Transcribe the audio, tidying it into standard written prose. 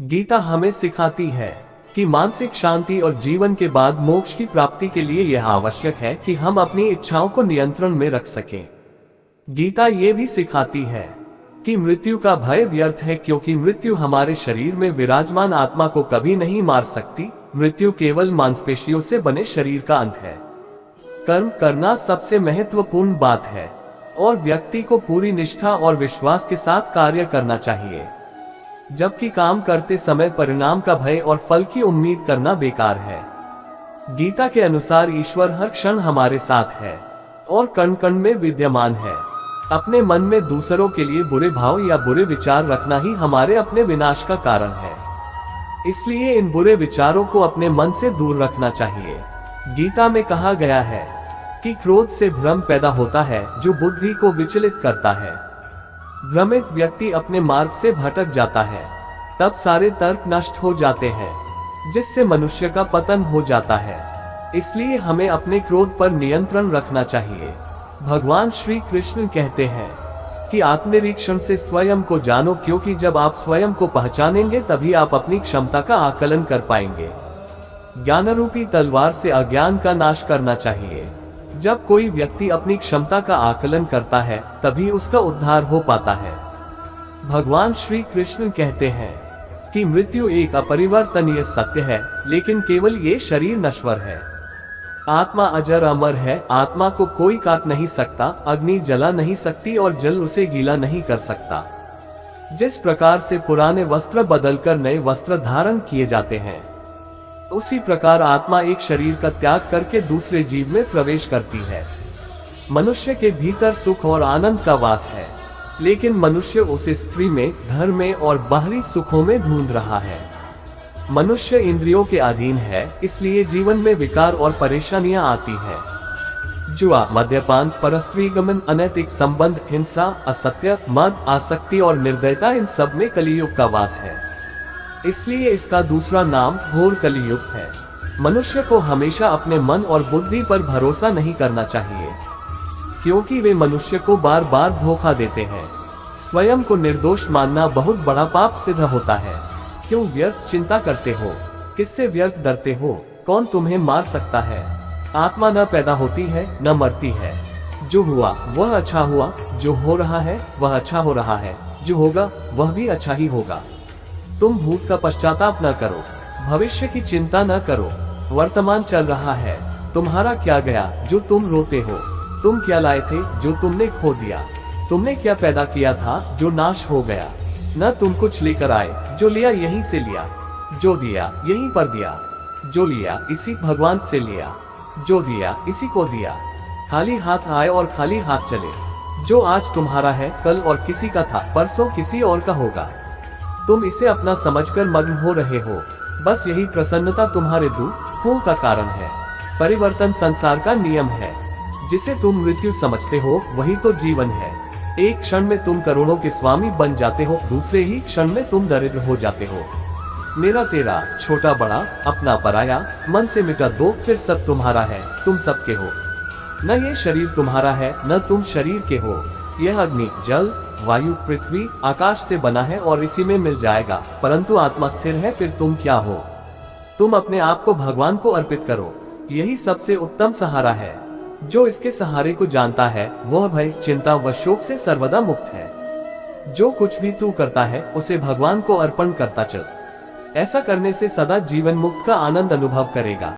गीता हमें सिखाती है कि मानसिक शांति और जीवन के बाद मोक्ष की प्राप्ति के लिए यह आवश्यक है कि हम अपनी इच्छाओं को नियंत्रण में रख सकें। गीता ये भी सिखाती है कि मृत्यु का भय व्यर्थ है, क्योंकि मृत्यु हमारे शरीर में विराजमान आत्मा को कभी नहीं मार सकती। मृत्यु केवल मांसपेशियों से बने शरीर का अंत है। कर्म करना सबसे महत्वपूर्ण बात है और व्यक्ति को पूरी निष्ठा और विश्वास के साथ कार्य करना चाहिए, जबकि काम करते समय परिणाम का भय और फल की उम्मीद करना बेकार है। गीता के अनुसार ईश्वर हर क्षण हमारे साथ है और कण कण में विद्यमान है। अपने मन में दूसरों के लिए बुरे भाव या बुरे विचार रखना ही हमारे अपने विनाश का कारण है। इसलिए इन बुरे विचारों को अपने मन से दूर रखना चाहिए। गीता में कहा गया है कि क्रोध से भ्रम पैदा होता है, जो बुद्धि को विचलित करता है। भ्रमित व्यक्ति अपने मार्ग से भटक जाता है, तब सारे तर्क नष्ट हो जाते हैं, जिससे मनुष्य का पतन हो जाता है। इसलिए हमें अपने क्रोध पर नियंत्रण रखना चाहिए। भगवान श्री कृष्ण कहते हैं कि आत्मनिरीक्षण से स्वयं को जानो, क्योंकि जब आप स्वयं को पहचानेंगे तभी आप अपनी क्षमता का आकलन कर पाएंगे। ज्ञानरूपी तलवार से अज्ञान का नाश करना चाहिए। जब कोई व्यक्ति अपनी क्षमता का आकलन करता है, तभी उसका उद्धार हो पाता है। भगवान श्री कृष्ण कहते हैं कि मृत्यु एक अपरिवर्तनीय सत्य है, लेकिन केवल ये शरीर नश्वर है। आत्मा अजर अमर है। आत्मा को कोई काट नहीं सकता, अग्नि जला नहीं सकती और जल उसे गीला नहीं कर सकता। जिस प्रकार से पुराने वस्त्र बदलकर नए वस्त्र धारण किए जाते हैं, उसी प्रकार आत्मा एक शरीर का त्याग करके दूसरे जीव में प्रवेश करती है। मनुष्य के भीतर सुख और आनंद का वास है, लेकिन मनुष्य उसे स्त्री में, घर में और बाहरी सुखों में ढूंढ रहा है। मनुष्य इंद्रियों के अधीन है, इसलिए जीवन में विकार और परेशानियां आती हैं। जुआ, मद्यपान, परस्त्रीगमन, अनैतिक संबंध, हिंसा, असत्य, मद, आसक्ति और निर्दयता, इन सब में कलियुग का वास है। इसलिए इसका दूसरा नाम घोर कलियुग है। मनुष्य को हमेशा अपने मन और बुद्धि पर भरोसा नहीं करना चाहिए, क्योंकि वे मनुष्य को बार बार धोखा देते हैं। स्वयं को निर्दोष मानना बहुत बड़ा पाप सिद्ध होता है। क्यों व्यर्थ चिंता करते हो? किससे व्यर्थ डरते हो? कौन तुम्हें मार सकता है? आत्मा न पैदा होती है न मरती है। जो हुआ वह अच्छा हुआ, जो हो रहा है वह अच्छा हो रहा है, जो होगा वह भी अच्छा ही होगा। तुम भूत का पश्चाताप न करो, भविष्य की चिंता न करो। वर्तमान चल रहा है, तुम्हारा क्या गया जो तुम रोते हो? तुम क्या लाए थे जो तुमने खो दिया? तुमने क्या पैदा किया था जो नाश हो गया? न तुम कुछ लेकर आए, जो लिया यहीं से लिया, जो दिया यहीं पर दिया, जो लिया इसी भगवान से लिया, जो दिया इसी को दिया। खाली हाथ आए और खाली हाथ चले। जो आज तुम्हारा है कल और किसी का था, परसों किसी और का होगा। तुम इसे अपना समझकर मग्न हो रहे हो। बस यही प्रसन्नता तुम्हारे दुखों का कारण है। परिवर्तन संसार का नियम है। जिसे तुम मृत्यु समझते हो वही तो जीवन है। एक क्षण में तुम करोड़ों के स्वामी बन जाते हो, दूसरे ही क्षण में तुम दरिद्र हो जाते हो। मेरा तेरा, छोटा बड़ा, अपना पराया, मन से मिटा दो, फिर सब तुम्हारा है, तुम सबके हो। न ये शरीर तुम्हारा है न तुम शरीर के हो। यह अग्नि, जल, वायु, पृथ्वी, आकाश से बना है और इसी में मिल जाएगा, परंतु आत्मा स्थिर है। फिर तुम क्या हो? तुम अपने आप को भगवान को अर्पित करो। यही सबसे उत्तम सहारा है। जो इसके सहारे को जानता है वह भय, चिंता व शोक से सर्वदा मुक्त है। जो कुछ भी तू करता है उसे भगवान को अर्पण करता चल। ऐसा करने से सदा जीवन मुक्त का आनंद अनुभव करेगा।